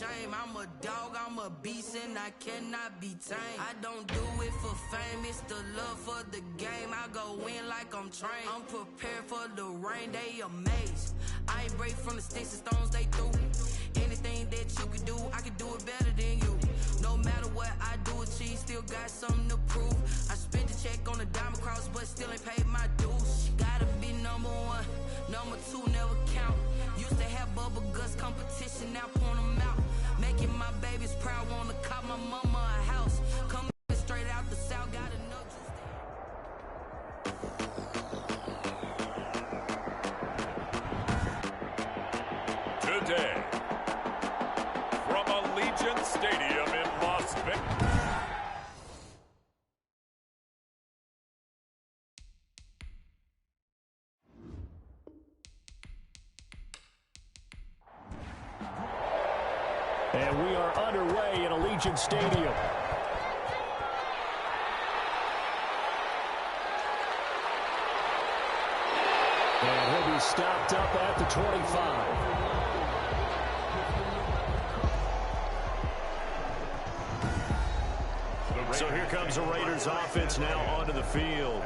shame. I'm a dog, I'm a beast, and I cannot be tamed. I don't do it for fame, it's the love for the game. I go in like I'm trained. I'm prepared for the rain, they amazed. I ain't break from the sticks and stones they threw. Anything that you can do, I can do it better than you. No matter what I do, achieve, still got something to prove. I spent the check on the diamond cross, but still ain't paid my dues. Gotta be number one, number two never count. Used to have bubble guts competition, now point them out. Making my babies proud, wanna cop my mama a house. Coming straight out the south, got enough to stay. Today, from Allegiant Stadium in Las Vegas. And we are underway in Allegiant Stadium. And he'll be stopped up at the 25. So here comes the Raiders offense now onto the field.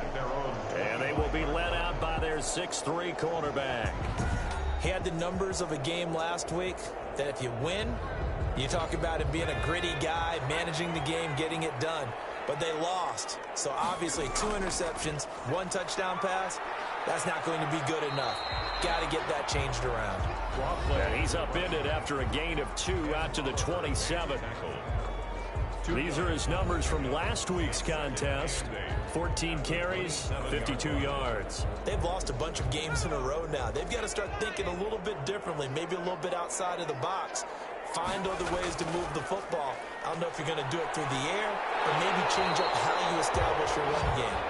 And they will be led out by their 6'3" quarterback. He had the numbers of a game last week that if you win, you talk about him being a gritty guy, managing the game, getting it done. But they lost. So obviously 2 interceptions, 1 touchdown pass, that's not going to be good enough. Got to get that changed around. And he's upended after a gain of 2 out to the 27. These are his numbers from last week's contest. 14 carries, 52 yards. They've lost a bunch of games in a row now. They've got to start thinking a little bit differently, maybe a little bit outside of the box. Find other ways to move the football. I don't know if you're going to do it through the air, or maybe change up how you establish your run game.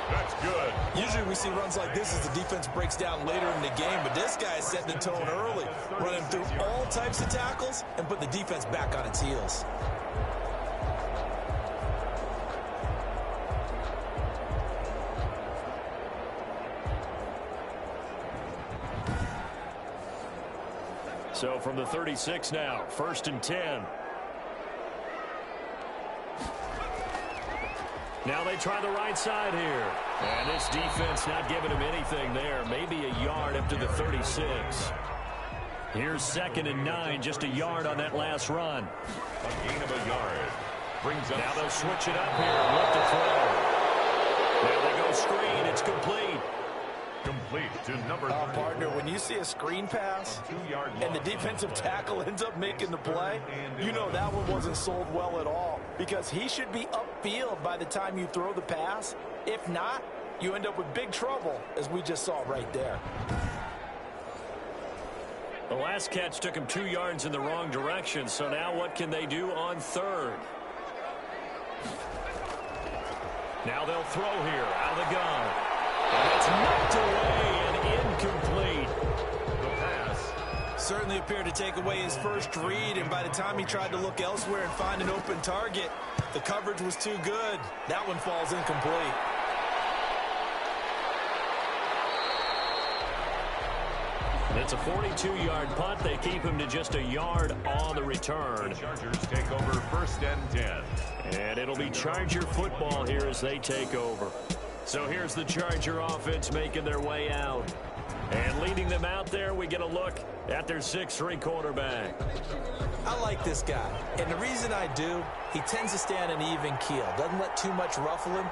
That's good. Usually we see runs like this as the defense breaks down later in the game, but this guy is setting the tone early, running through all types of tackles and put the defense back on its heels. So from the 36 now, 1st and 10. Now they try the right side here. And this defense not giving him anything there. Maybe a yard up to the 36. Here's 2nd and 9, just a yard on that last run. A gain of a yard. Brings up. Now they'll switch it up here. Look to throw. Now they go screen. It's complete. Complete to number 3. Partner, when you see a screen pass and the defensive tackle ends up making the play, you know that one wasn't sold well at all, because he should be upfield by the time you throw the pass. If not, you end up with big trouble, as we just saw right there. The last catch took him 2 yards in the wrong direction, so now what can they do on 3rd? Now they'll throw here out of the gun. And it's knocked away and incomplete. The pass. Certainly appeared to take away his first read, and by the time he tried to look elsewhere and find an open target, the coverage was too good. That one falls incomplete. It's a 42-yard punt. They keep him to just a yard on the return. The Chargers take over 1st and 10. And it'll be Charger football here as they take over. So here's the Charger offense making their way out. And leading them out there, we get a look at their 6'3" quarterback. I like this guy, and the reason I do, he tends to stay on an even keel. Doesn't let too much ruffle him.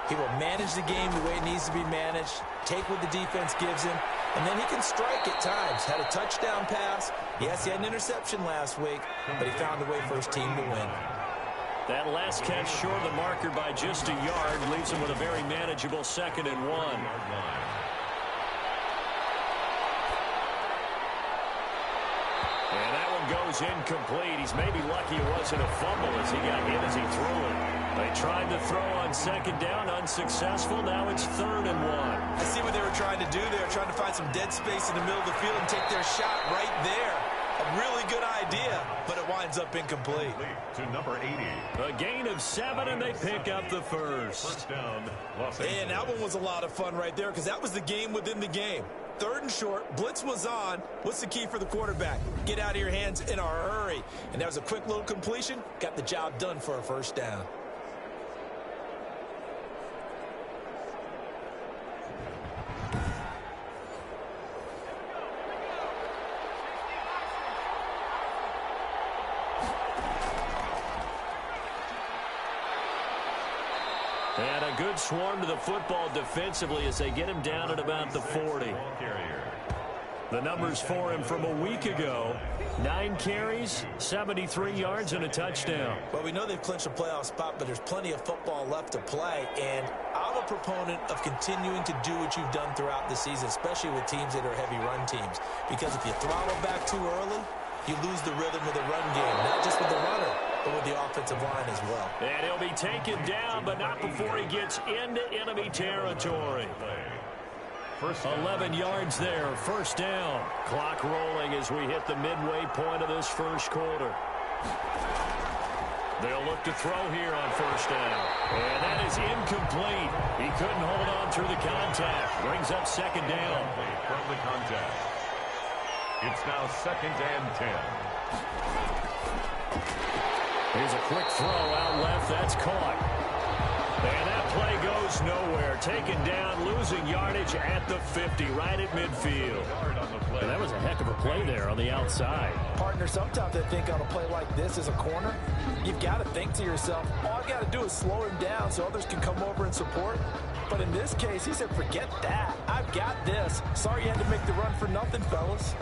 He will manage the game the way it needs to be managed, take what the defense gives him, and then he can strike at times. Had a touchdown pass. Yes, he had an interception last week, but he found a way for his team to win. That last catch short of the marker by just a yard leaves him with a very manageable 2nd and 1. And that one goes incomplete. He's maybe lucky it wasn't a fumble as he got hit as he threw it. They tried to throw on 2nd down, unsuccessful. Now it's 3rd and 1. I see what they were trying to do there, trying to find some dead space in the middle of the field and take their shot right there. A really good idea, but it winds up incomplete. To number 80. A gain of 7, and they pick up the first. First down, Los Angeles. And that one was a lot of fun right there because that was the game within the game. 3rd and short, blitz was on. What's the key for the quarterback? Get out of your hands in a hurry. And that was a quick little completion. Got the job done for a first down. And a good swarm to the football defensively as they get him down at about the 40. The numbers for him from a week ago: 9 carries, 73 yards, and a touchdown. Well, we know they've clinched a playoff spot, but there's plenty of football left to play. And I'm a proponent of continuing to do what you've done throughout the season, especially with teams that are heavy run teams. Because if you throttle back too early, you lose the rhythm of the run game, not just with the runner, but with the offensive line as well. And he'll be taken down, but not before he gets into enemy territory. 11 yards there, first down. Clock rolling as we hit the midway point of this first quarter. They'll look to throw here on first down. And that is incomplete. He couldn't hold on through the contact. Brings up second down. From the contact. It's now 2nd and 10. Here's a quick throw out left. That's caught. And that play goes nowhere. Taken down, losing yardage at the 50, right at midfield. And that was a heck of a play there on the outside. Partner, sometimes I think on a play like this as a corner, you've got to think to yourself, all I got to do is slow him down so others can come over and support. But in this case, he said, forget that. I've got this. Sorry you had to make the run for nothing, fellas.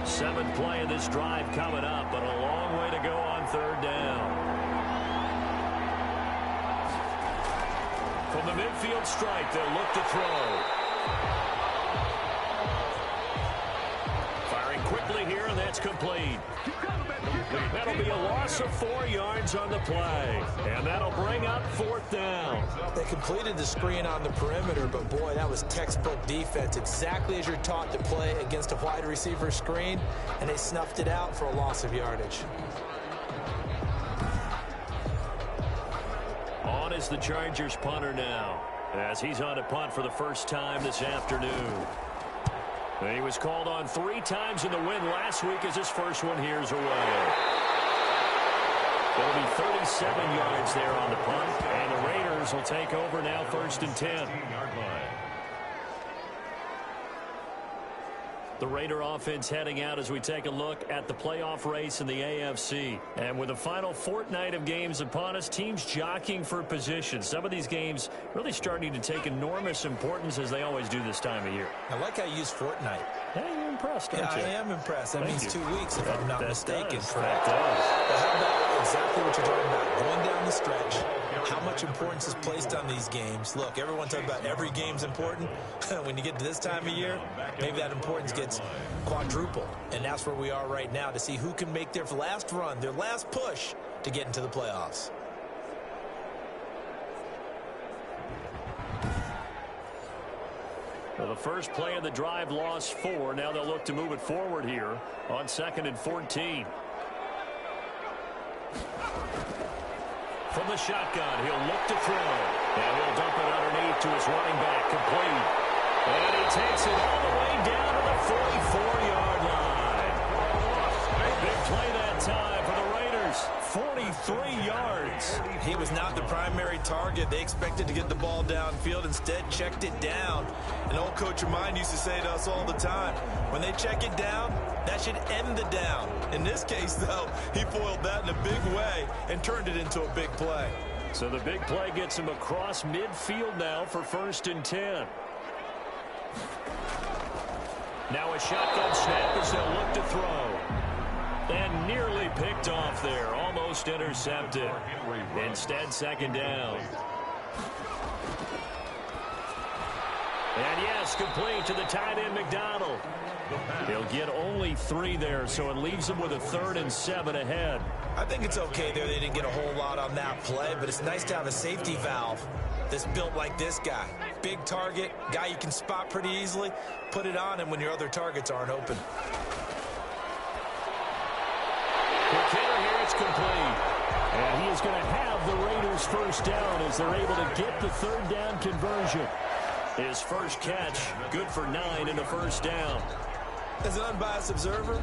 7th play of this drive coming up, but a long way to go on third down. From the midfield strike, they'll look to throw. Firing quickly here, and that's complete. That'll be a loss of 4 yards on the play. And that'll bring up 4th down. They completed the screen on the perimeter, but boy, that was textbook defense. Exactly as you're taught to play against a wide receiver screen, and they snuffed it out for a loss of yardage. On is the Chargers punter now, as he's on to punt for the first time this afternoon. He was called on 3 times in the win last week as his first one here's away. It'll be 37 yards there on the punt, and the Raiders will take over now 1st and 10. The Raider offense heading out as we take a look at the playoff race in the AFC. And with the final fortnight of games upon us, teams jockeying for position. Some of these games really starting to take enormous importance as they always do this time of year. I like how you use fortnight. Hey, you're impressed, aren't you? I am impressed. That Thank means you. 2 weeks, if I'm not mistaken. Does. Correct. That does. But how about exactly what you're talking about? Going down the stretch, how much importance is placed on these games. Look, everyone talks about every game's important. When you get to this time of year, maybe that importance gets quadrupled. And that's where we are right now to see who can make their last run, their last push to get into the playoffs. Well, the first play of the drive lost 4. Now they'll look to move it forward here on 2nd and 14. From the shotgun, he'll look to throw. And he'll dump it underneath to his running back, complete. And he takes it all the way down to the 44-yard line. Big play that time for the Raiders. 43 yards. He was not the primary target. They expected to get the ball downfield. Instead, checked it down. An old coach of mine used to say to us all the time, when they check it down, that should end the down. In this case, though, he foiled that in a big way and turned it into a big play. So the big play gets him across midfield now for 1st and 10. Now a shotgun snap as they'll look to throw. And nearly picked off there. Almost intercepted. Instead, 2nd down. And yes, complete to the tight end, McDonald. He'll get only 3 there, so it leaves him with a 3rd and 7 ahead. I think it's okay there. They didn't get a whole lot on that play, but it's nice to have a safety valve that's built like this guy. Big target, guy you can spot pretty easily. Put it on him when your other targets aren't open. Kittle here. It's complete. And he is going to have the Raiders first down as they're able to get the third down conversion. His first catch, good for 9 and a first down. As an unbiased observer,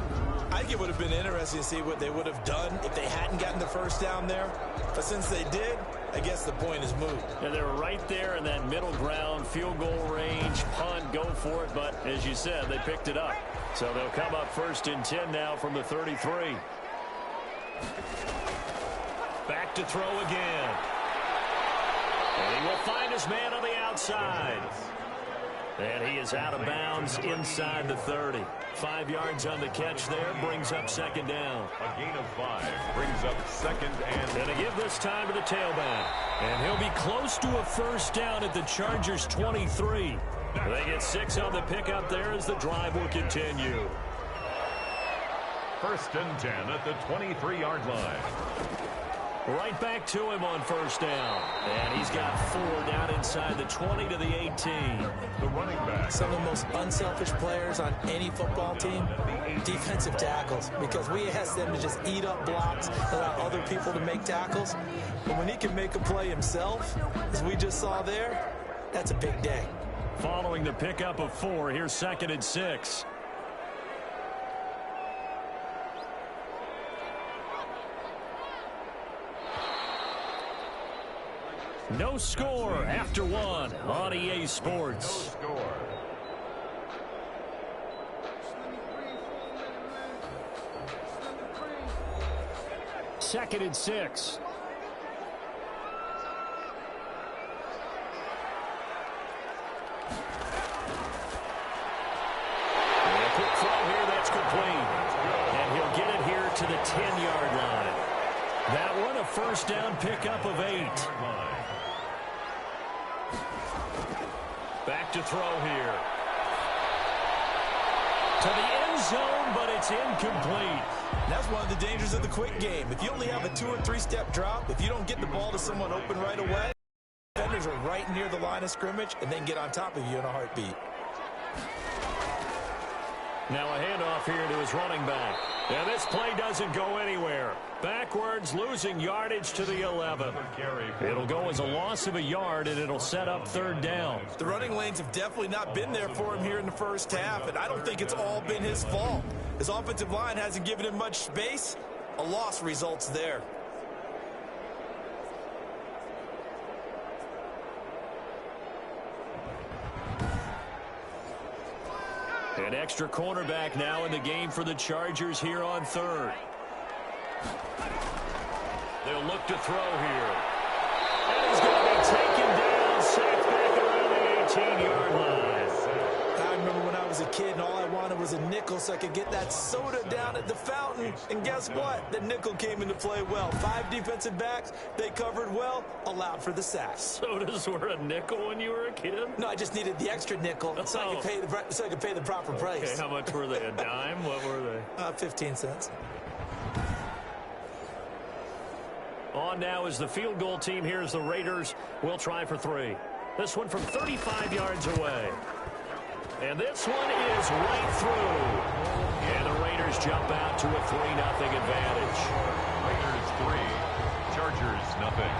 I think it would have been interesting to see what they would have done if they hadn't gotten the first down there. But since they did, I guess the point is moot. And they were right there in that middle ground, field goal range, punt, go for it. But as you said, they picked it up. So they'll come up first and 10 now from the 33. Back to throw again. And he will find his man on the outside. And he is out of bounds inside the 30. 5 yards on the catch there, brings up second down. A gain of 5 brings up second and... And to give this time to the tailback. And he'll be close to a first down at the Chargers' 23. They get 6 on the pickup there as the drive will continue. First and 10 at the 23-yard line. Right back to him on first down. And he's got 4 down inside the 20 to the 18. The running back. Some of the most unselfish players on any football team, defensive tackles, because we ask them to just eat up blocks, allow other people to make tackles. But when he can make a play himself, as we just saw there, that's a big day. Following the pickup of 4, here's second and 6. No score after 1 on EA Sports. No score. Second and 6. And a quick throw here, that's complete. And he'll get it here to the 10-yard line. That one a first down pickup of 8. Back to throw here. To the end zone, but it's incomplete. That's one of the dangers of the quick game. If you only have a 2 or 3 step drop, if you don't get the ball to someone open right away, defenders are right near the line of scrimmage and then get on top of you in a heartbeat. Now a handoff here to his running back. And this play doesn't go anywhere. Backwards, losing yardage to the 11. It'll go as a loss of a yard, and it'll set up third down. The running lanes have definitely not been there for him here in the first half, and I don't think it's all been his fault. His offensive line hasn't given him much space. A loss results there. An extra cornerback now in the game for the Chargers here on third. They'll look to throw here. And he's going to be taken down, sacked back around the 18-yard line. I remember when I was a kid and all I wanted was a nickel so I could get that soda down at the fountain. And guess what? The nickel came into play well. 5 defensive backs, they covered well, allowed for the sack. Sodas were a nickel when you were a kid? No, I just needed the extra nickel so I could pay the proper price. Okay, how much were they? A dime? What were they? 15 cents. On now is the field goal team. Here's the Raiders. We'll try for 3. This one from 35 yards away. And this one is right through. And the Raiders jump out to a 3-0 advantage. Raiders 3, Chargers nothing.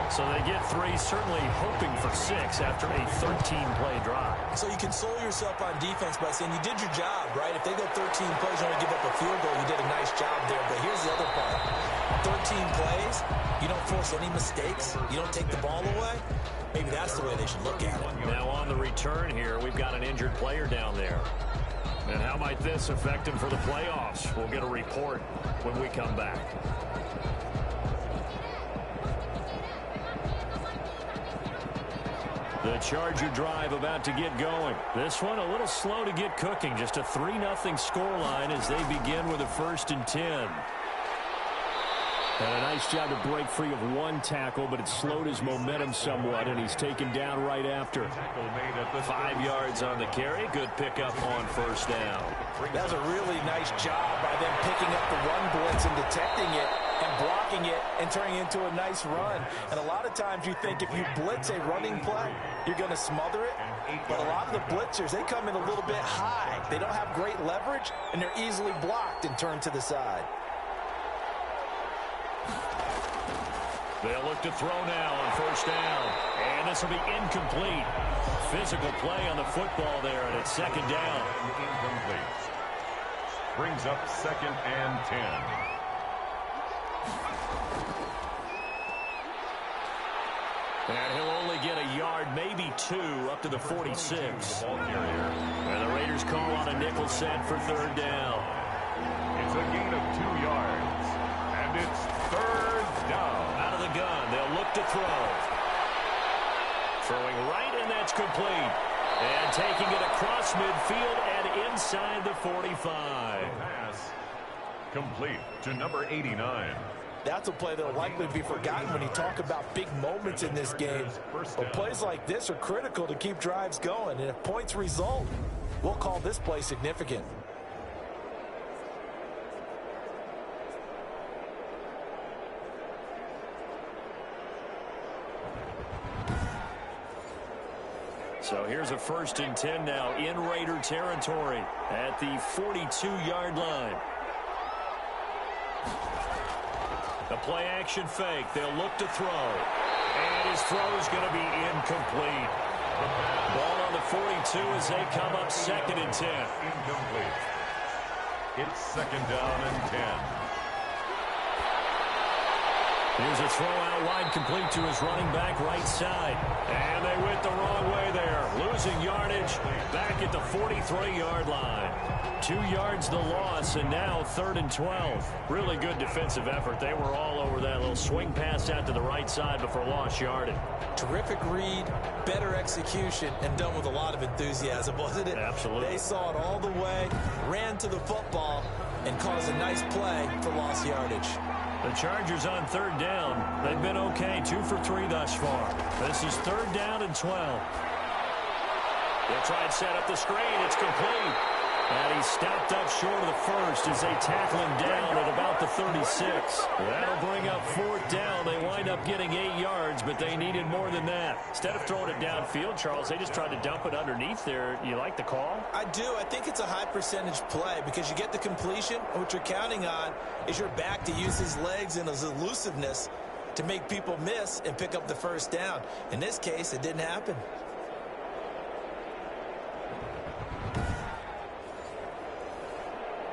So they get 3, certainly hoping for 6 after a 13-play drive. So you console yourself on defense by saying you did your job, right? If they go 13 plays and only give up a field goal, you did a nice job there. But here's the other part. 13 plays, you don't force any mistakes, you don't take the ball away. Maybe that's the way they should look at it. Now on the return here, we've got an injured player down there. And how might this affect him for the playoffs? We'll get a report when we come back. The Charger drive about to get going. This one a little slow to get cooking. Just a 3-0 scoreline as they begin with a 1st and 10. And a nice job to break free of 1 tackle, but it slowed his momentum somewhat, and he's taken down right after. 5 yards on the carry. Good pickup on first down. That was a really nice job by them picking up the run blitz and detecting it. and blocking it and turning it into a nice run. And a lot of times you think if you blitz a running play, you're going to smother it. But a lot of the blitzers, they come in a little bit high. They don't have great leverage, and they're easily blocked and turned to the side. They'll look to throw now on first down. And this will be incomplete. Physical play on the football there, and it's second down. Incomplete. Brings up 2nd and 10. And he'll only get a yard, maybe 2, up to the 46. And the Raiders call on a nickel set for third down. It's a gain of 2 yards. And it's third down. Out of the gun, they'll look to throw. Throwing right, and that's complete. And taking it across midfield and inside the 45. Pass complete to number 89. That's a play that will likely be forgotten when you talk about big moments in this game. But plays like this are critical to keep drives going. And if points result, we'll call this play significant. So here's a 1st and 10 now in Raider territory at the 42-yard line. The play-action fake. They'll look to throw. And his throw is going to be incomplete. Ball on the 42 as they come up 2nd and 10. Incomplete. It's 2nd down and 10. Here's a throw out wide, complete to his running back right side. And they went the wrong way there. Losing yardage back at the 43-yard line. 2 yards the loss, and now 3rd and 12. Really good defensive effort. They were all over that little swing pass out to the right side before lost yardage. Terrific read, better execution, and done with a lot of enthusiasm, wasn't it? Absolutely. They saw it all the way, ran to the football, and caused a nice play for lost yardage. The Chargers on 3rd down. They've been okay, 2 for 3 thus far. This is 3rd down and 12. They'll try and set up the screen. It's complete. And he's stopped up short of the first as they tackle him down at about the 36. That'll bring up 4th down. They wind up getting 8 yards, but they needed more than that. Instead of throwing it downfield, Charles, they just tried to dump it underneath there. You like the call? I do. I think it's a high percentage play because you get the completion, and what you're counting on is your back to use his legs and his elusiveness to make people miss and pick up the 1st down. In this case, it didn't happen.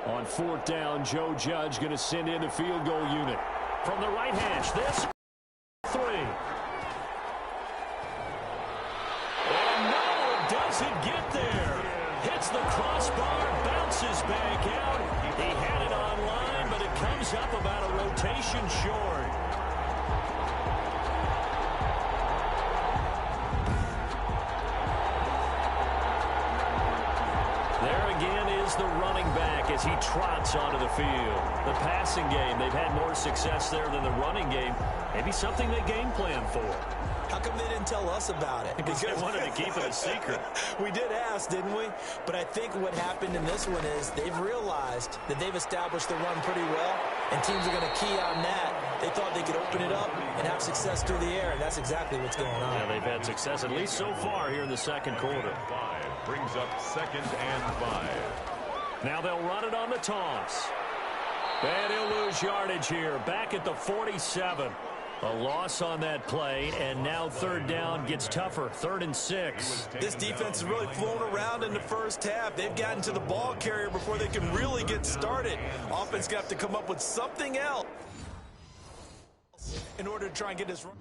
On 4th down, Joe Judge going to send in the field goal unit. From the right hash, this 3. And no, it doesn't get there. Hits the crossbar, bounces back out. He had it on line, but it comes up about a rotation short. There again is the running back as he trots onto the field. The passing game, they've had more success there than the running game. Maybe something they game plan for. How come they didn't tell us about it? Because they wanted to keep it a secret. We did ask, didn't we? But I think what happened in this one is they've realized that they've established the run pretty well, and teams are going to key on that. They thought they could open it up and have success through the air, and that's exactly what's going on. Yeah, they've had success, at least so far here in the 2nd quarter. 5 brings up 2nd and 5. Now they'll run it on the toss. And he'll lose yardage here, back at the 47. A loss on that play, and now 3rd down gets tougher, 3rd and 6. This defense has really flown around in the first half. They've gotten to the ball carrier before they can really get started. Offense got to come up with something else in order to try and get this run.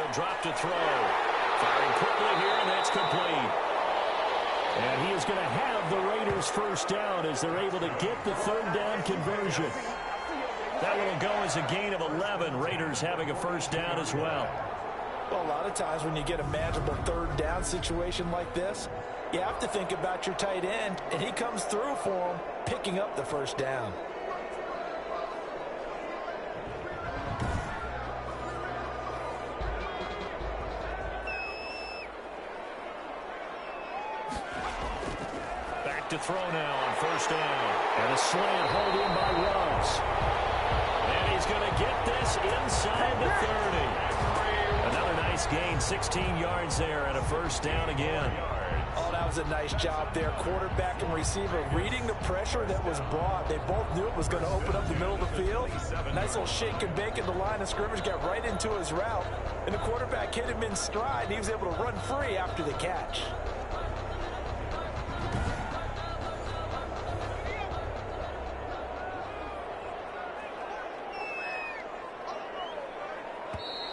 he'll drop to throw. Firing quickly here, and that's complete. And he is going to have the Raiders first down as they're able to get the third down conversion. That will go as a gain of 11. Raiders having a first down as well. Well, a lot of times when you get a manageable third down situation like this, you have to think about your tight end, and he comes through for him, picking up the first down. Back to throw now on first down. And a slant hold in by Ruggs. And he's going to get this inside the 30. Another nice gain, 16 yards there, and a first down again. Oh, that was a nice job there. Quarterback and receiver reading the pressure that was brought. They both knew it was going to open up the middle of the field. Nice little shake and bake in the line of scrimmage, got right into his route. And the quarterback hit him in stride, and he was able to run free after the catch.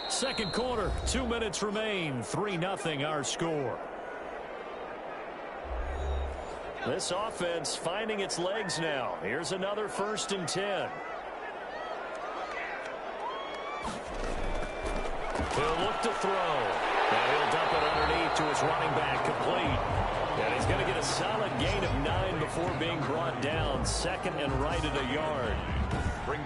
Second quarter, 2 minutes remain. 3-0 our score. This offense finding its legs now. Here's another 1st and 10. He'll look to throw. And he'll dump it underneath to his running back, complete. And he's going to get a solid gain of 9 before being brought down. Second and right at a yard.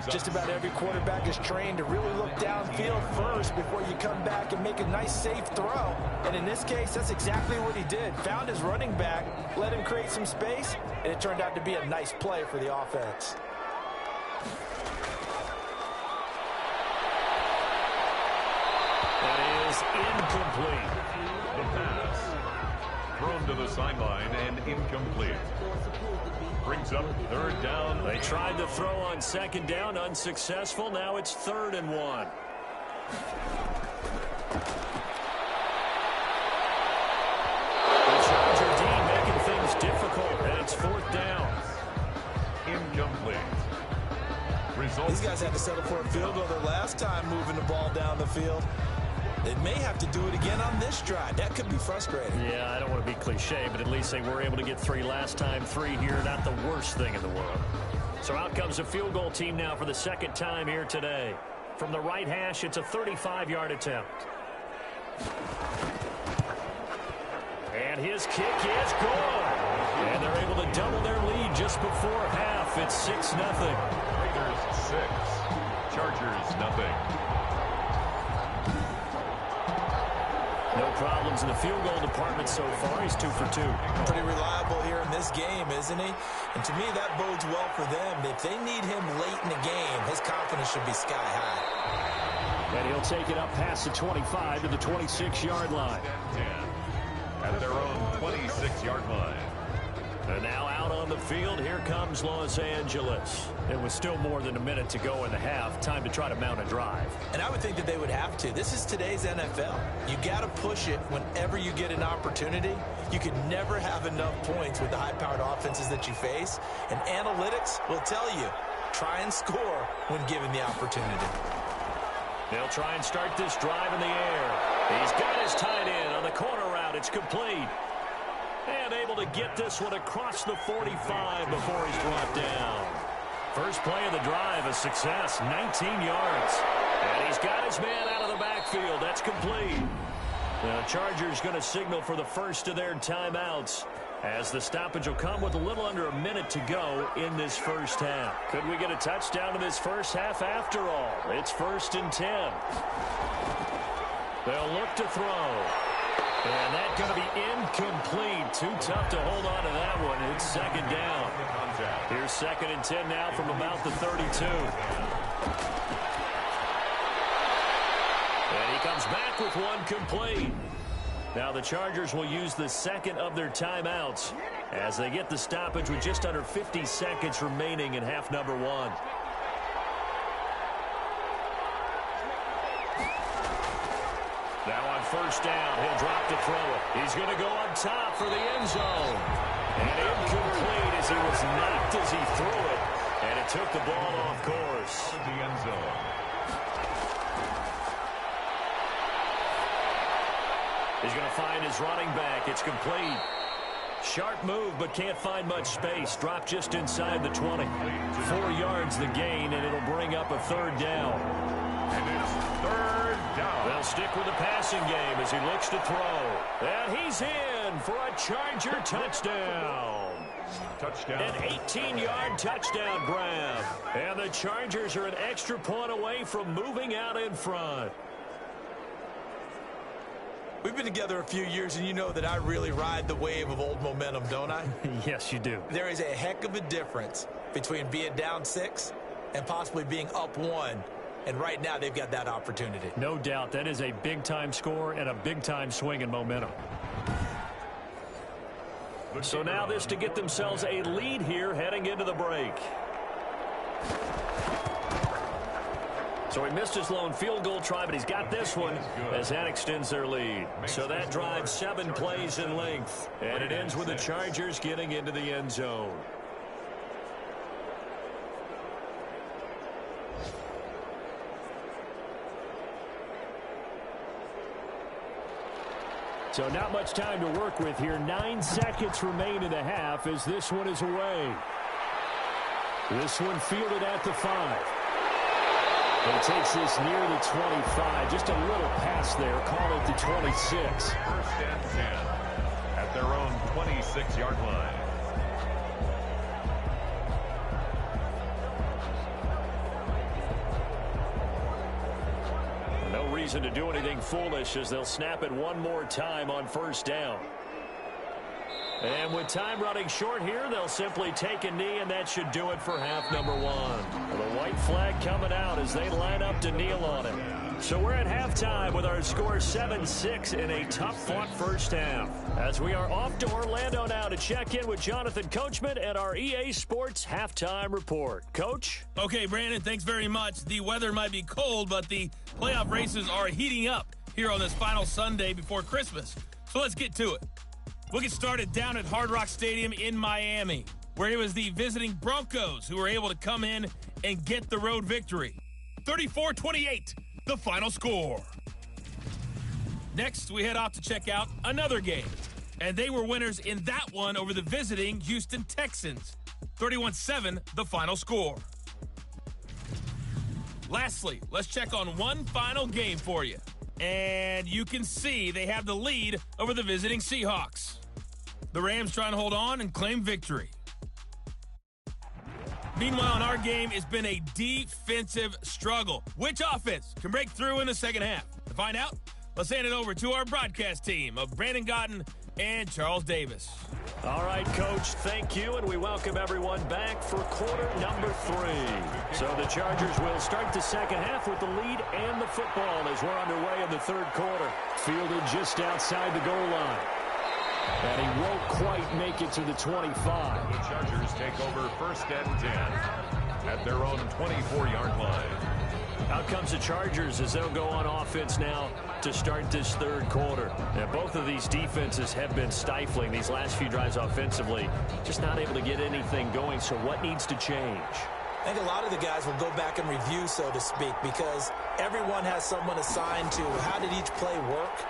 Just about every quarterback is trained to really look downfield first before you come back and make a nice, safe throw. And in this case, that's exactly what he did. Found his running back, let him create some space, and it turned out to be a nice play for the offense. That is incomplete. The pass. Thrown to the sideline and incomplete. Brings up third down. They tried to throw on second down, unsuccessful. Now it's 3rd and 1. The Charger D making things difficult, and it's 4th down. Incomplete. These guys had to settle for a field goal their last time moving the ball down the field. They may have to do it again on this drive. That could be frustrating. Yeah, I don't want to be cliche, but at least they were able to get 3 last time. 3 here, not the worst thing in the world. So out comes the field goal team now for the second time here today. From the right hash, it's a 35-yard attempt. And his kick is good. And they're able to double their lead just before half. It's 6-0. Raiders 6. Chargers nothing. No problems in the field goal department so far. He's 2 for 2. Pretty reliable here in this game, isn't he? And to me, that bodes well for them. If they need him late in the game, his confidence should be sky high. And he'll take it up past the 25 to the 26-yard line. At their own 26-yard line. And now out on the field, here comes Los Angeles. It was still more than a minute to go in the half. Time to try to mount a drive. And I would think that they would have to. This is today's NFL. You got to push it whenever you get an opportunity. You can never have enough points with the high-powered offenses that you face. And analytics will tell you, try and score when given the opportunity. They'll try and start this drive in the air. He's got his tight end on the corner route. It's complete. And able to get this one across the 45 before he's brought down. First play of the drive, a success, 19 yards. And he's got his man out of the backfield. That's complete. The Chargers going to signal for the first of their timeouts, as the stoppage will come with a little under a minute to go in this first half. Could we get a touchdown in this first half after all? It's 1st and 10. They'll look to throw. And that's going to be incomplete. Too tough to hold on to that one. It's 2nd down. Here's 2nd and 10 now from about the 32. And he comes back with one complete. Now the Chargers will use the second of their timeouts as they get the stoppage with just under 50 seconds remaining in half number 1. Now on first down, he'll drop to throw it. He's going to go on top for the end zone. And incomplete as he was knocked as he threw it. And it took the ball off course. The end zone. He's going to find his running back. It's complete. Sharp move, but can't find much space. Dropped just inside the 20. 4 yards the gain, and it'll bring up a 3rd down. And it's 3rd down. They'll stick with the passing game as he looks to throw. And he's in for a Charger touchdown. Touchdown. An 18-yard touchdown grab. And the Chargers are an extra point away from moving out in front. We've been together a few years, and you know that I really ride the wave of old momentum, don't I? Yes, you do. There is a heck of a difference between being down 6 and possibly being up 1. And right now, they've got that opportunity. No doubt. That is a big-time score and a big-time swing in momentum. So now this to get themselves a lead here heading into the break. So he missed his lone field goal try, but he's got this one as that extends their lead. So that drives 7 plays in length. And it ends with the Chargers getting into the end zone. So not much time to work with here. 9 seconds remain in the half as this one is away. This one fielded at the 5. He takes this near the 25. Just a little pass there. Call it the 26. 1st and 10 at their own 26-yard line. No reason to do anything foolish as they'll snap it one more time on 1st down. And with time running short here, they'll simply take a knee, and that should do it for half number 1. The white flag coming out as they line up to kneel on it. So we're at halftime with our score 7-6 in a tough-fought 1st half. As we are off to Orlando now to check in with Jonathan Coachman and our EA Sports halftime report. Coach? Okay, Brandon, thanks very much. The weather might be cold, but the playoff races are heating up here on this final Sunday before Christmas. So let's get to it. We'll get started down at Hard Rock Stadium in Miami, where it was the visiting Broncos who were able to come in and get the road victory. 34-28, the final score. Next, we head off to check out another game, and they were winners in that one over the visiting Houston Texans. 31-7, the final score. Lastly, let's check on one final game for you. And you can see they have the lead over the visiting Seahawks. The Rams trying to hold on and claim victory. Meanwhile, in our game, it's been a defensive struggle. Which offense can break through in the second half? To find out, let's hand it over to our broadcast team of Brandon Gotten and Charles Davis. All right, Coach, thank you, and we welcome everyone back for quarter number 3. So the Chargers will start the second half with the lead and the football as we're underway in the 3rd quarter. Fielded just outside the goal line. And he won't quite make it to the 25. The Chargers take over 1st and 10 at their own 24-yard line. Out comes the Chargers as they'll go on offense now to start this 3rd quarter. Now, both of these defenses have been stifling these last few drives offensively. Just not able to get anything going, so what needs to change? I think a lot of the guys will go back and review, so to speak, because everyone has someone assigned to how did each play work.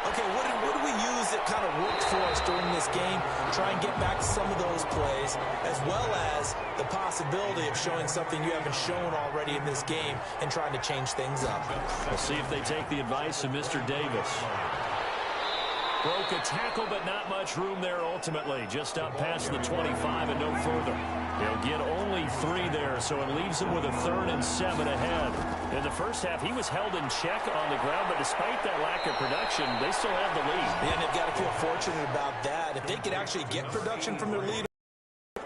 Okay, what do we use that kind of worked for us during this game? Try and get back to some of those plays, as well as the possibility of showing something you haven't shown already in this game and trying to change things up. We'll see if they take the advice of Mr. Davis. Broke a tackle, but not much room there ultimately. Just up past the 25 and no further. He'll get only 3 there, so it leaves him with a 3rd and 7 ahead. In the first half, he was held in check on the ground, but despite that lack of production, they still have the lead. Yeah, and they've got to feel fortunate about that. If they could actually get production from their lead,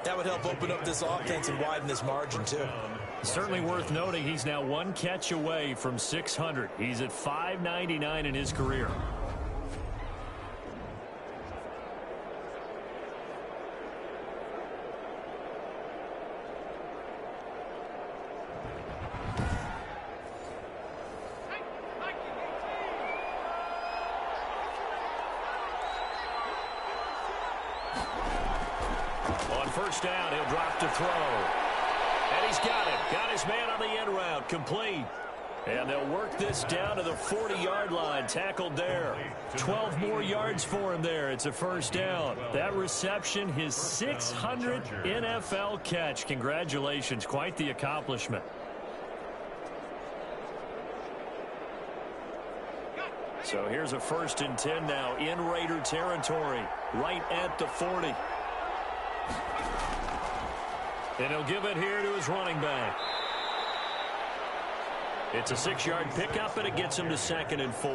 that would help open up this offense and widen this margin too. Certainly worth noting, he's now 1 catch away from 600. He's at 599 in his career. First down, he'll drop to throw. And he's got it. Got his man on the end route. Complete. And they'll work this down to the 40-yard line. Tackled there. 12 more yards for him there. It's a first down. That reception, his 600th NFL catch. Congratulations. Quite the accomplishment. So here's a 1st and 10 now in Raider territory. Right at the 40. And he'll give it here to his running back. It's a 6-yard pickup, and it gets him to 2nd and 4.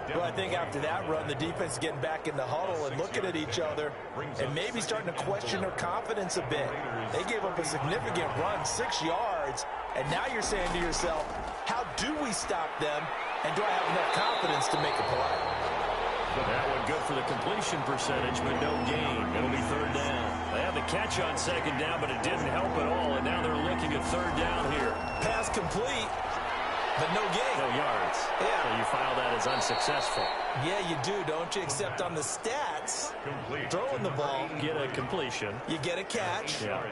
Well, I think after that run, the defense is getting back in the huddle and looking at each other and maybe starting to question their confidence a bit. They gave up a significant run, 6 yards, and now you're saying to yourself, how do we stop them, and do I have enough confidence to make a play? That one good for the completion percentage, but no gain. It'll be 3rd down. They had the catch on 2nd down, but it didn't help at all, and now they're looking at 3rd down here. Pass complete. But no gain. No yards. Yeah. So you file that as unsuccessful. Yeah, you do, don't you? Except on the stats, throwing the ball. Get a completion. You get a catch. Yeah.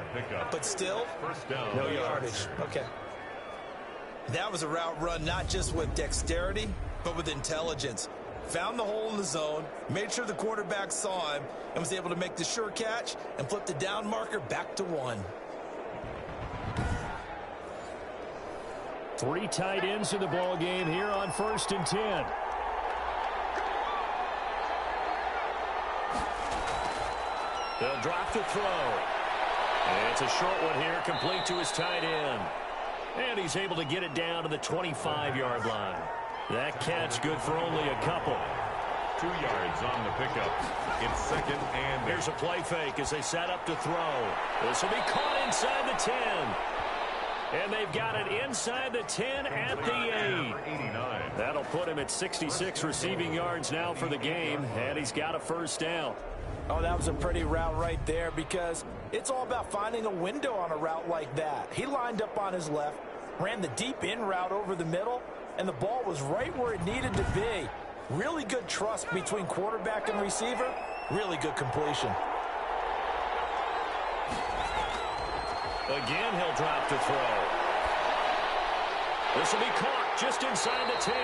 But still, no yardage. Okay. That was a route run not just with dexterity, but with intelligence. Found the hole in the zone, made sure the quarterback saw him, and was able to make the sure catch and flip the down marker back to 1. 3 tight ends in the ball game here on 1st and 10. They'll drop the throw. And it's a short one here, complete to his tight end. And he's able to get it down to the 25-yard line. That catch good for only a couple. 2 yards on the pickup. It's 2nd and... Here's a play fake as they set up to throw. This will be caught inside the 10. And they've got it inside the 10 at the 8. That'll put him at 66 receiving yards now for the game, and he's got a 1st down. Oh, that was a pretty route right there because it's all about finding a window on a route like that. He lined up on his left, ran the deep in route over the middle, and the ball was right where it needed to be. Really good trust between quarterback and receiver. Really good completion. Again, he'll drop to throw. This will be caught just inside the 10.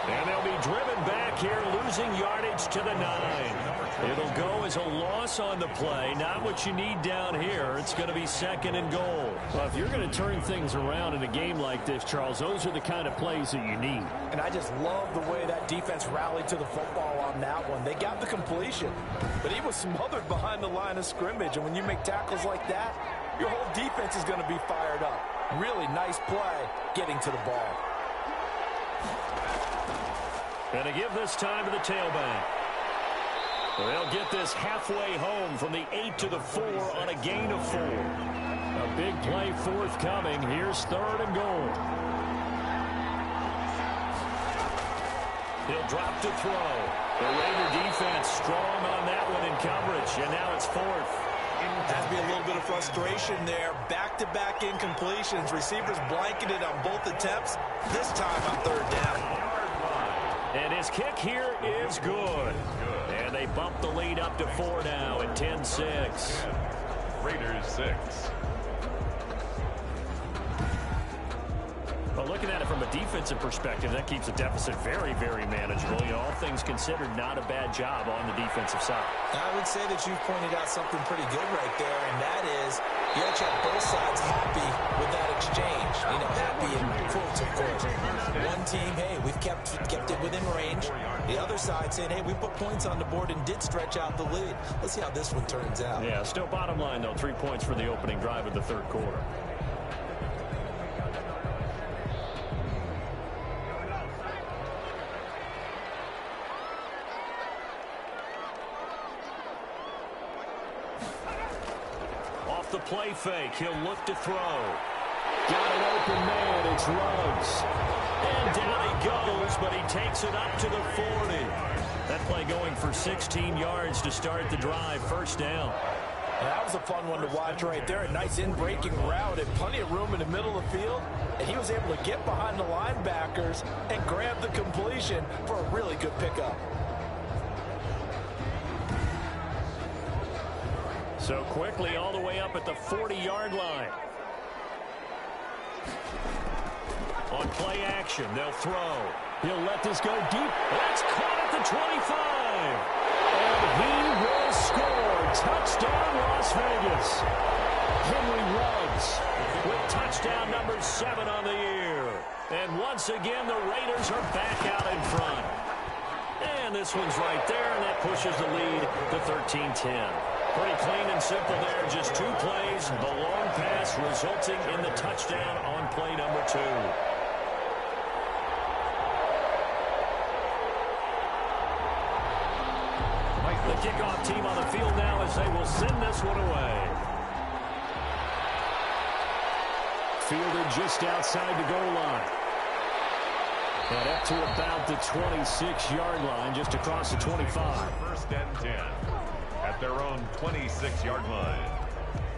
And they'll be driven back here, losing yardage to the 9. It'll go as a loss on the play. Not what you need down here. It's going to be 2nd and goal. Well, if you're going to turn things around in a game like this, Charles, those are the kind of plays that you need. And I just love the way that defense rallied to the football on that one. They got the completion, but he was smothered behind the line of scrimmage. And when you make tackles like that, your whole defense is going to be fired up. Really nice play getting to the ball. And to give this time to the tailback. They'll get this halfway home from the 8 to the 4 on a gain of 4. A big play forthcoming. Here's 3rd and goal. He'll drop to throw. The Raider defense strong on that one in coverage, and now it's 4th. Has to be a little bit of frustration there. Back-to-back incompletions. Receivers blanketed on both attempts. This time on 3rd down. And his kick here is good. And they bump the lead up to 4 now at 10-6. Raiders 6. Well, looking at it from a defensive perspective, that keeps the deficit very, very manageable. You know, all things considered, not a bad job on the defensive side. I would say that you've pointed out something pretty good right there, and that is you got to have both sides happy with that exchange. You know, happy in quotes, of course. One team, hey, we've kept it within range. The other side saying, hey, we put points on the board and did stretch out the lead. Let's see how this one turns out. Yeah, still bottom line, though, 3 points for the opening drive of the 3rd quarter. Off the play fake, he'll look to throw. Got an open man, it's Ruggs. And down he goes, but he takes it up to the 40. That play going for 16 yards to start the drive, 1st down. That was a fun one to watch right there. A nice in-breaking route and plenty of room in the middle of the field. And he was able to get behind the linebackers and grab the completion for a really good pickup. So quickly all the way up at the 40-yard line. On play action. They'll throw. He'll let this go deep. That's caught at the 25. And he will score. Touchdown, Las Vegas. Henry Ruggs with touchdown number 7 on the year. And once again, the Raiders are back out in front. And this one's right there, and that pushes the lead to 13-10. Pretty clean and simple there. Just 2 plays. The long pass resulting in the touchdown on play number 2. The kickoff team on the field now as they will send this one away. Fielded just outside the goal line. And up to about the 26-yard line, just across the 25. First and 10 at their own 26-yard line.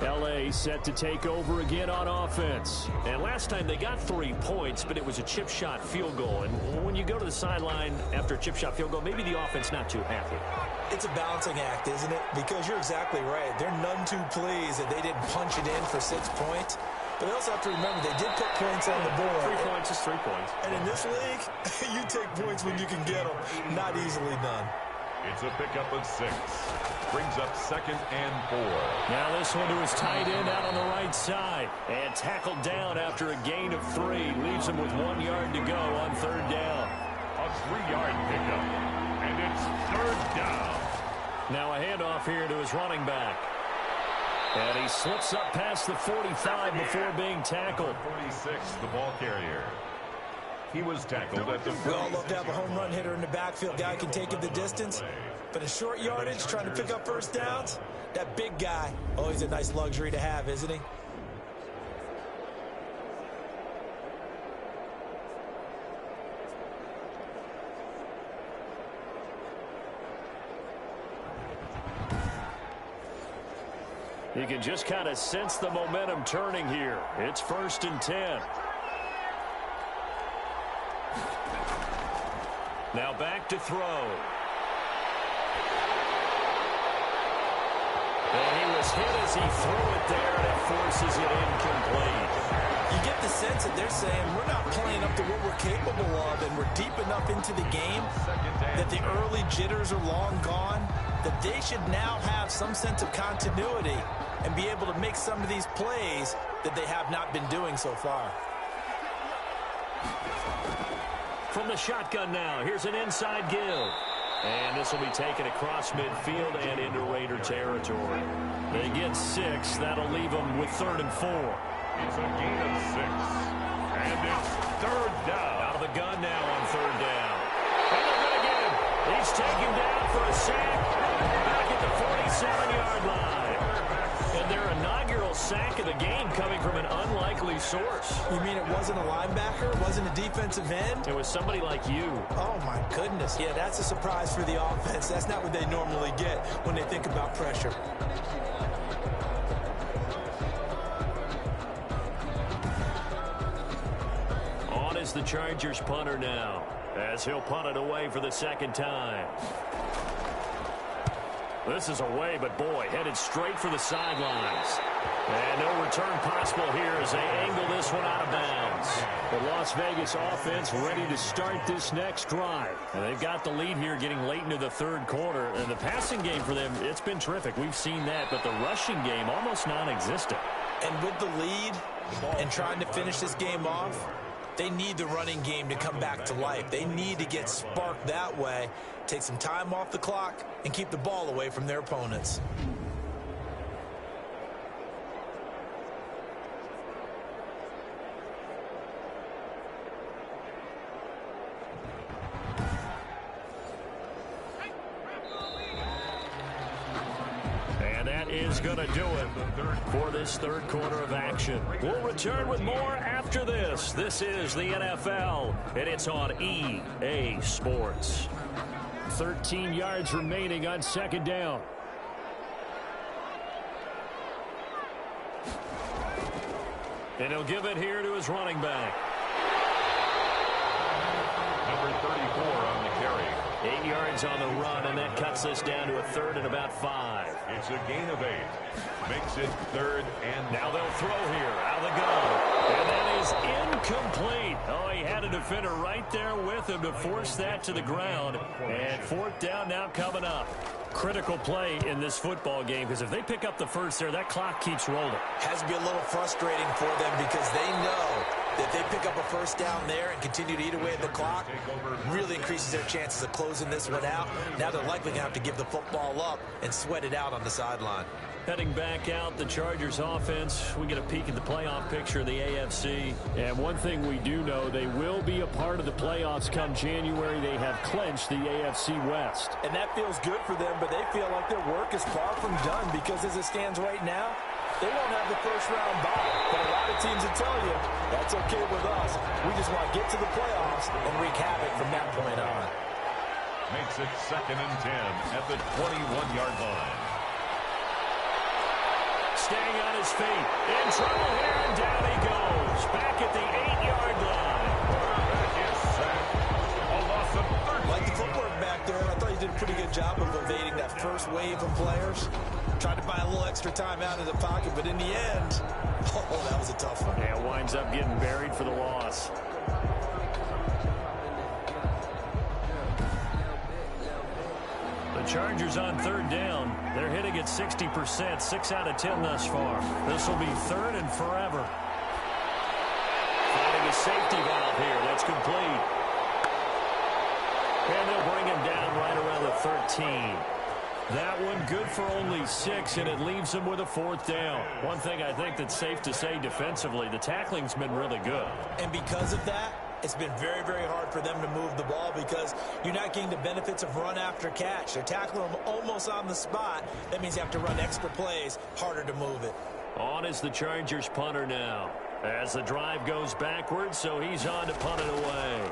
L.A. set to take over again on offense. And last time they got 3 points, but it was a chip shot field goal. And when you go to the sideline after a chip shot field goal, maybe the offense not too happy. It's a balancing act, isn't it? Because you're exactly right. They're none too pleased that they didn't punch it in for 6 points. But they also have to remember they did put points on the board. 3 points is 3 points. And in this league, you take points when you can get them. Not easily done. It's a pickup of 6. Brings up 2nd and 4. Now this one to his tight end out on the right side. And tackled down after a gain of 3. Leaves him with 1 yard to go on 3rd down. A 3-yard pickup. And it's 3rd down. Now a handoff here to his running back. And he slips up past the 45 before being tackled. 46, the ball carrier. He was tackled at the 46. We all love to have a home run hitter in the backfield. Guy can take it the distance. But in short yardage, trying to pick up first downs, that big guy, always a nice luxury to have, isn't he? You can just kind of sense the momentum turning here. It's 1st and 10. Now back to throw. And he was hit as he threw it there, and it forces it incomplete. You get the sense that they're saying we're not playing up to what we're capable of, and we're deep enough into the game that the early jitters are long gone, that they should now have some sense of continuity and be able to make some of these plays that they have not been doing so far. From the shotgun now, here's an inside give. And this will be taken across midfield and into Raider territory. They get 6. That'll leave them with 3rd and 4. It's a gain of 6. And it's 3rd down. Out of the gun now on 3rd down. And they're going to get him. He's taken down for a sack. Back at the 47-yard line. And their inaugural sack of the game coming from an unlikely source. You mean it wasn't a linebacker? It wasn't a defensive end? It was somebody like you. Oh, my goodness. Yeah, that's a surprise for the offense. That's not what they normally get when they think about pressure. On is the Chargers punter now, as he'll punt it away for the 2nd time. This is away, but boy, headed straight for the sidelines. And no return possible here as they angle this one out of bounds. The Las Vegas offense ready to start this next drive. And they've got the lead here getting late into the 3rd quarter. And the passing game for them, it's been terrific. We've seen that, but the rushing game almost non-existent. And with the lead and trying to finish this game off, they need the running game to come back to life. They need to get sparked that way, take some time off the clock, and keep the ball away from their opponents. Is going to do it for this 3rd quarter of action. We'll return with more after this. This is the NFL, and it's on EA Sports. 13 yards remaining on 2nd down. And he'll give it here to his running back. Number 34 on the carry. 8 yards on the run, and that cuts us down to a third and about 5. It's a gain of 8. Makes it third and now they'll throw here out of the gun. And that is incomplete. Oh, he had a defender right there with him to force that to the ground. And fourth down now coming up. Critical play in this football game, because if they pick up the first there, that clock keeps rolling. Has to be a little frustrating for them because they know that they pick up a first down there and continue to eat away at the clock, really increases their chances of closing this one out. Now they're likely going to have to give the football up and sweat it out on the sideline. Heading back out, the Chargers offense, we get a peek at the playoff picture of the AFC. And one thing we do know, they will be a part of the playoffs come January. They have clinched the AFC West. And that feels good for them, but they feel like their work is far from done because as it stands right now, they won't have the first-round bye. But a lot of teams will tell you, that's okay with us. We just want to get to the playoffs and wreak havoc from that point on. makes it 2nd and 10 at the 21-yard line. Staying on his feet. In trouble here, and down he goes. Back at the 8-yard line. Quarterback is sacked. A loss of 13. Like the footwork back there, I thought he did a pretty good job of evading that first wave of players. Tried to buy a little extra time out of the pocket, but in the end, oh, that was a tough one. Yeah, winds up getting buried for the loss. The Chargers on 3rd down. They're hitting at 60%, 6 out of 10 thus far. This will be 3rd and forever. Finding a safety valve here. That's complete. And they'll bring him down right around the 13. That one good for only 6, and it leaves them with a 4th down. One thing I think that's safe to say defensively, the tackling's been really good. And because of that, it's been very, very hard for them to move the ball because you're not getting the benefits of run after catch. They're tackling them almost on the spot. That means you have to run extra plays, harder to move it. On is the Chargers punter now. As the drive goes backwards, so he's on to punt it away.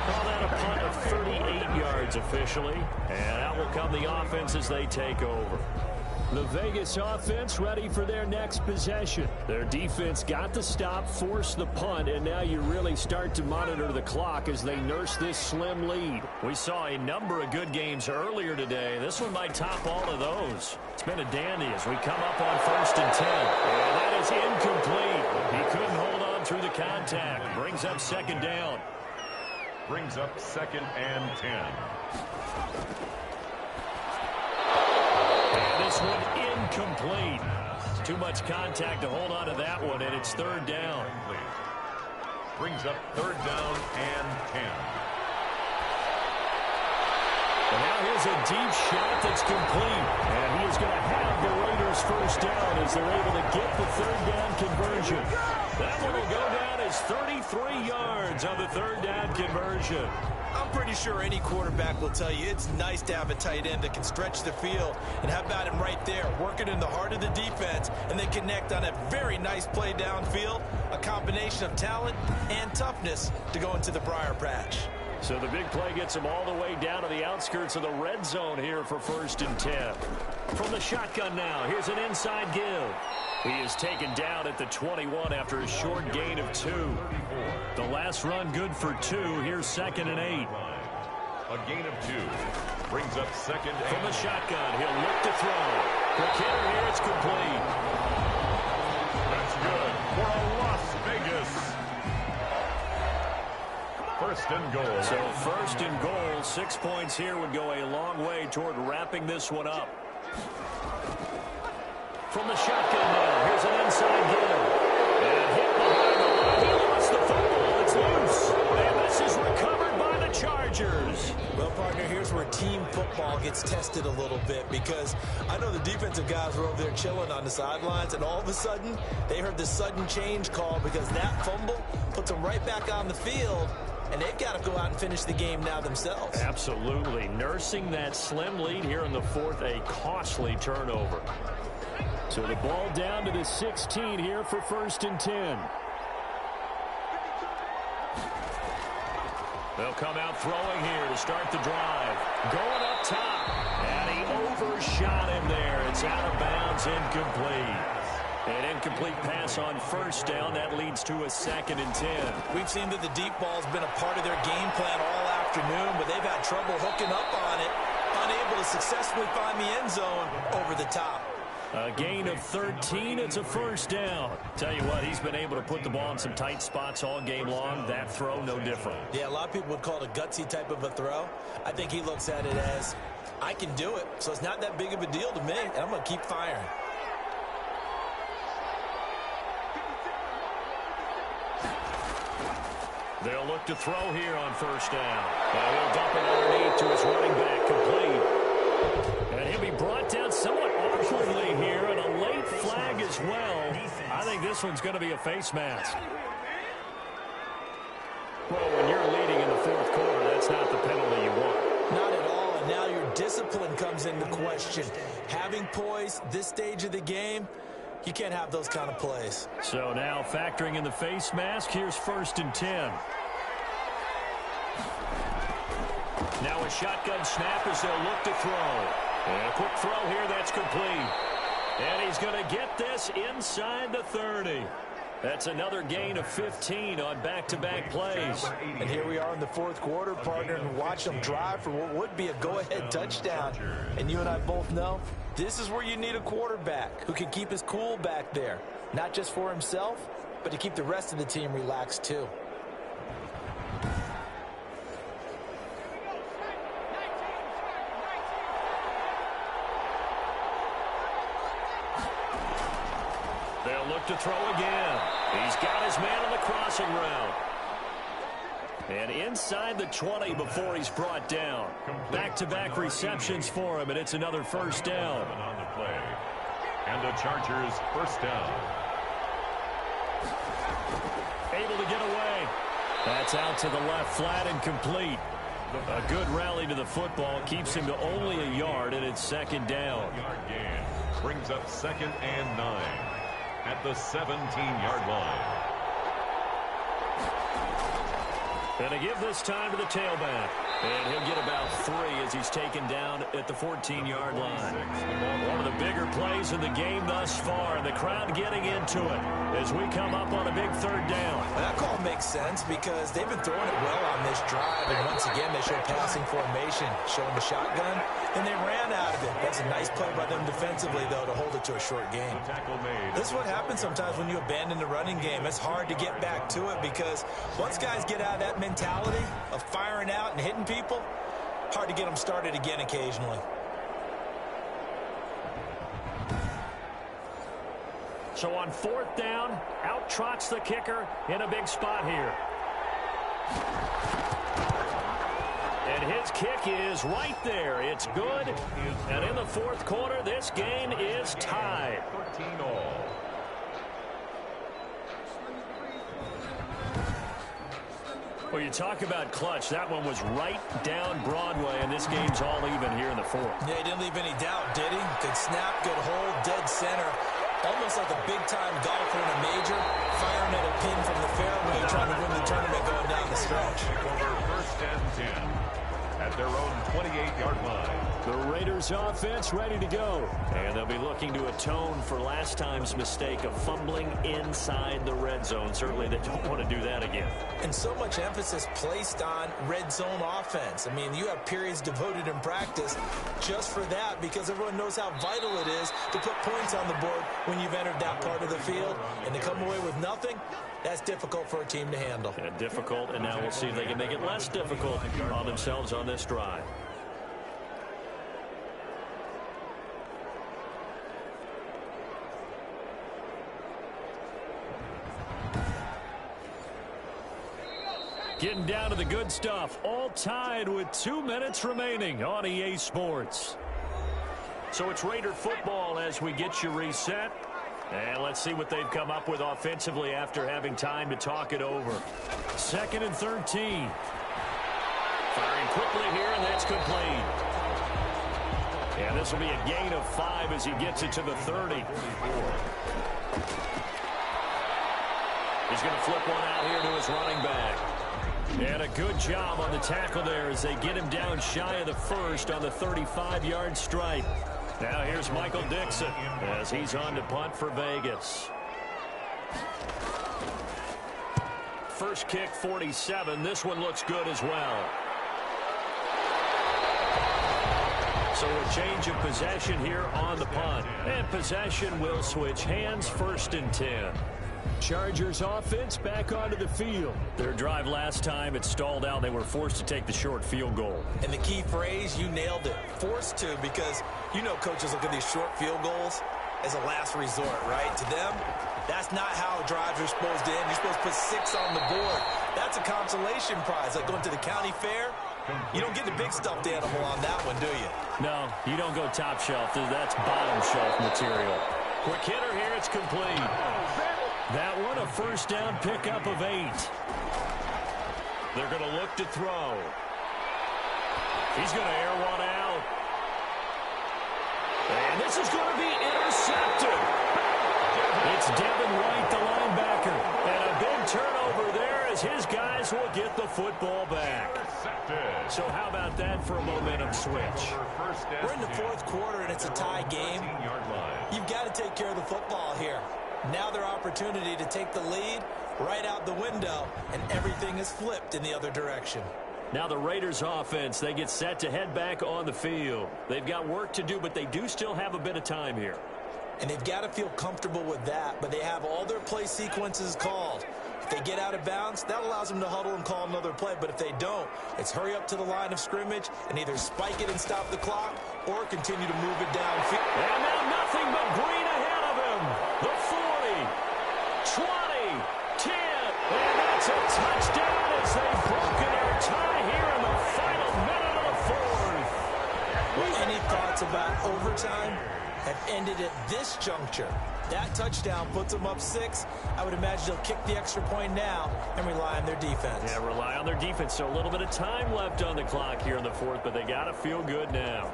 Call that a punt of 38 yards officially. And out will come the offense as they take over. The Vegas offense ready for their next possession. Their defense got the stop, forced the punt, and now you really start to monitor the clock as they nurse this slim lead. We saw a number of good games earlier today. This one might top all of those. It's been a dandy as we come up on 1st and 10. And that is incomplete. He couldn't hold on through the contact. Brings up 2nd down. Brings up 2nd and 10. This one incomplete. Too much contact to hold on to that one, and it's 3rd down. Brings up 3rd down and 10. And now here's a deep shot that's complete. And he is going to have the Raiders 1st down as they're able to get the 3rd down conversion. That one will go down as 33 yards on the 3rd down conversion. I'm pretty sure any quarterback will tell you it's nice to have a tight end that can stretch the field. And how about him right there, working in the heart of the defense, and then connect on a very nice play downfield, a combination of talent and toughness to go into the briar patch. So the big play gets him all the way down to the outskirts of the red zone here for 1st and 10. From the shotgun now, here's an inside give. He is taken down at the 21 after a short gain of 2. The last run good for 2. Here's 2nd and 8. A gain of 2. Brings up 2nd and 8. From the shotgun, he'll look to throw. McKinnon here, it's complete. That's good for a Las Vegas 1st and goal. So 1st and goal, 6 points here would go a long way toward wrapping this one up. From the shotgun now, here's an inside give. And hit behind the line. He lost the football. It's loose. And this is recovered by the Chargers. Well, partner, here's where team football gets tested a little bit because I know the defensive guys were over there chilling on the sidelines, and all of a sudden, they heard the sudden change call because that fumble puts them right back on the field, and they've got to go out and finish the game now themselves. Absolutely. Nursing that slim lead here in the 4th, a costly turnover. So the ball down to the 16 here for 1st and 10. They'll come out throwing here to start the drive. Going up top. And he overshot him there. It's out of bounds, incomplete. An incomplete pass on first down. That leads to a 2nd and 10. We've seen that the deep ball's been a part of their game plan all afternoon, but they've had trouble hooking up on it, unable to successfully find the end zone over the top. A gain of 13. It's a first down. Tell you what, he's been able to put the ball in some tight spots all game long. That throw, no different. Yeah, a lot of people would call it a gutsy type of a throw. I think he looks at it as, I can do it, so it's not that big of a deal to me, and I'm going to keep firing. They'll look to throw here on first down. And he'll dump it underneath to his running back, complete. And he'll be brought down somewhat awkwardly here, and a late flag as well. I think this one's going to be a face mask. Well, when you're leading in the 4th quarter, that's not the penalty you want. Not at all, and now your discipline comes into question. Having poise this stage of the game, you can't have those kind of plays. So now factoring in the face mask, here's 1st and 10. Now a shotgun snap as they'll look to throw. And a quick throw here, that's complete. And he's going to get this inside the 30. That's another gain of 15 on back-to-back plays. And here we are in the 4th quarter, partner, and watch them drive for what would be a go-ahead touchdown. And you and I both know this is where you need a quarterback who can keep his cool back there. Not just for himself, but to keep the rest of the team relaxed too. They'll look to throw again. He's got his man on the crossing route. And inside the 20 before he's brought down. Back-to-back receptions for him, and it's another first down. On the play. And the Chargers first down. Able to get away. That's out to the left, flat and complete. A good rally to the football keeps him to only a yard, and it's 2nd down. Yard gain brings up 2nd and 9 at the 17-yard line. And to give this time to the tailback. And he'll get about 3 as he's taken down at the 14-yard line. One of the bigger plays in the game thus far, and the crowd getting into it as we come up on a big 3rd down. That call makes sense because they've been throwing it well on this drive, and once again they show passing formation, showing the shotgun, and they ran out of it. That's a nice play by them defensively, though, to hold it to a short game. This is what happens sometimes when you abandon the running game. It's hard to get back to it because once guys get out of that mentality of firing out and hitting people, hard to get them started again occasionally. So on 4th down, out trots the kicker in a big spot here. And his kick is right there. It's good. And in the 4th quarter, this game is tied. 13-all. Well, you talk about clutch. That one was right down Broadway, and this game's all even here in the 4th. Yeah, he didn't leave any doubt, did he? Good snap, good hold, dead center. Almost like a big-time golfer in a major, firing at a pin from the fairway, trying to win the tournament going down the stretch. Over 1st and 10 at their own 28-yard line. The Raiders offense ready to go. And they'll be looking to atone for last time's mistake of fumbling inside the red zone. Certainly they don't want to do that again. And so much emphasis placed on red zone offense. I mean, you have periods devoted in practice just for that because everyone knows how vital it is to put points on the board when you've entered that part of the field. And to come away with nothing, that's difficult for a team to handle. Yeah, difficult, and now we'll see if they can make it less difficult on themselves on this drive. Getting down to the good stuff, all tied with 2 minutes remaining on EA Sports. So it's Raider football as we get you reset. And let's see what they've come up with offensively after having time to talk it over. 2nd and 13. Firing quickly here, and that's complete. And this will be a gain of 5 as he gets it to the 30. He's going to flip one out here to his running back. And a good job on the tackle there as they get him down shy of the first on the 35-yard stripe. Now here's Michael Dixon as he's on to punt for Vegas. First kick, 47. This one looks good as well. So a change of possession here on the punt. And possession will switch hands, 1st and 10. Chargers offense back onto the field. Their drive last time, it stalled out. They were forced to take the short field goal. And the key phrase, you nailed it. Forced to, because you know coaches look at these short field goals as a last resort, right? To them, that's not how drives are supposed to end. You're supposed to put 6 on the board. That's a consolation prize, like going to the county fair. You don't get the big stuffed animal on that one, do you? No, you don't go top shelf. That's bottom shelf material. Quick hitter here. It's complete. That one, a first down pickup of 8. They're going to look to throw. He's going to air one out. And this is going to be intercepted. It's Devin White, the linebacker. And a big turnover there as his guys will get the football back. So how about that for a momentum switch? We're in the 4th quarter and it's a tie game. You've got to take care of the football here. Now their opportunity to take the lead right out the window, and everything is flipped in the other direction. Now the Raiders offense, they get set to head back on the field. They've got work to do, but they do still have a bit of time here. And they've got to feel comfortable with that, but they have all their play sequences called. If they get out of bounds, that allows them to huddle and call another play. But if they don't, it's hurry up to the line of scrimmage and either spike it and stop the clock or continue to move it downfield. And now nothing but green ahead of him. The 40, 20, 10. And that's a touchdown as they've broken our tie here in the final minute of the 4th. Any thoughts about overtime have ended at this juncture? That touchdown puts them up 6. I would imagine they'll kick the extra point now and rely on their defense. Yeah, rely on their defense. So a little bit of time left on the clock here in the 4th, but they got to feel good now.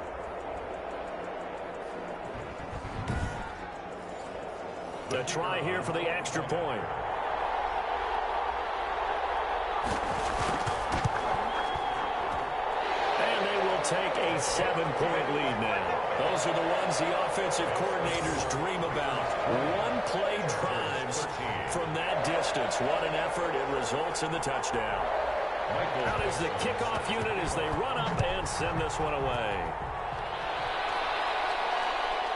The try here for the extra point. And they will take a 7-point lead now. Those are the ones the offensive coordinators dream about. One-play drives from that distance. What an effort. It results in the touchdown. Out is the kickoff unit as they run up and send this one away.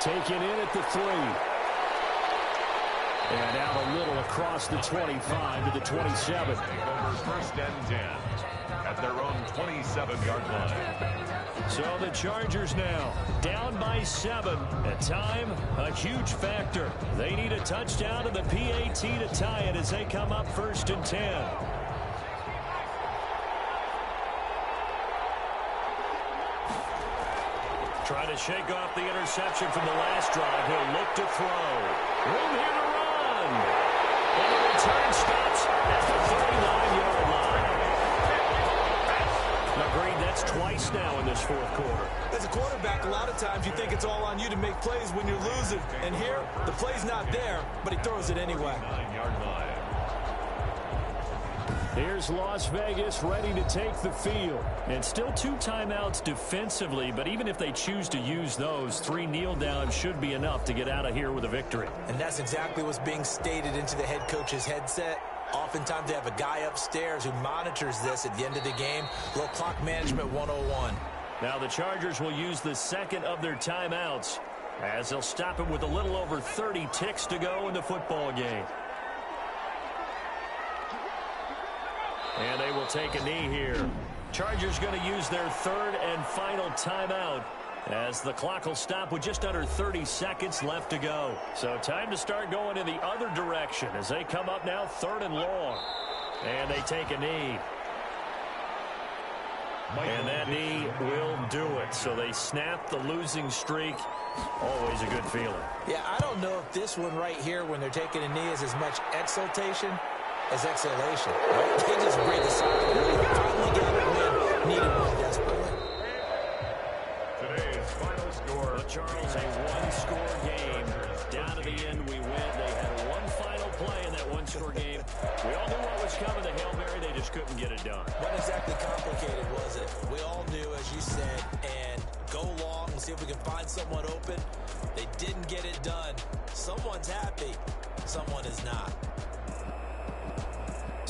Taken in at the 3. And out a little across the 25 to the 27. First and 10 at their own 27-yard line. So the Chargers now down by 7. At time, a huge factor. They need a touchdown to the PAT to tie it as they come up 1st and 10. Trying to shake off the interception from the last drive. He'll look to throw. Room here to run. And the return stops at the 39-yard line. Agreed, that's twice now in this 4th quarter. As a quarterback, a lot of times you think it's all on you to make plays when you're losing. And here, the play's not there, but he throws it anyway. 9-yard line. Here's Las Vegas ready to take the field. And still 2 timeouts defensively, but even if they choose to use those, 3 kneel downs should be enough to get out of here with a victory. And that's exactly what's being stated into the head coach's headset. Oftentimes they have a guy upstairs who monitors this at the end of the game. Little clock management 101. Now the Chargers will use the second of their timeouts as they'll stop it with a little over 30 ticks to go in the football game. And they will take a knee here. Chargers going to use their 3rd and final timeout as the clock will stop with just under 30 seconds left to go. So time to start going in the other direction as they come up now 3rd and long. And they take a knee. And that knee will do it. So they snap the losing streak. Always a good feeling. Yeah, I don't know if this one right here when they're taking a knee is as much exultation as exhalation. Right? They just breathe a sigh of relief. Finally got a win. Needed one desperately. Today's final score. Charles, a one-score game. Down to the end, we win. They had one final play in that one-score game. We all knew what was coming. The Hail Mary, they just couldn't get it done. Not exactly complicated, was it? We all knew, as you said, and go long, see if we can find someone open. They didn't get it done. Someone's happy. Someone is not.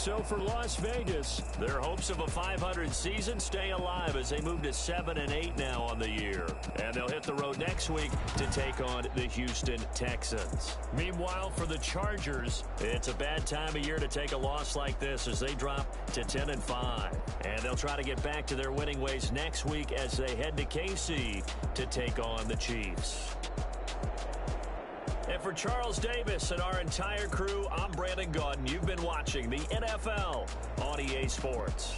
So for Las Vegas, their hopes of a 500 season stay alive as they move to 7-8 now on the year. And they'll hit the road next week to take on the Houston Texans. Meanwhile, for the Chargers, it's a bad time of year to take a loss like this as they drop to 10-5. And they'll try to get back to their winning ways next week as they head to KC to take on the Chiefs. And for Charles Davis and our entire crew, I'm Brandon Gaudin. You've been watching the NFL on EA Sports.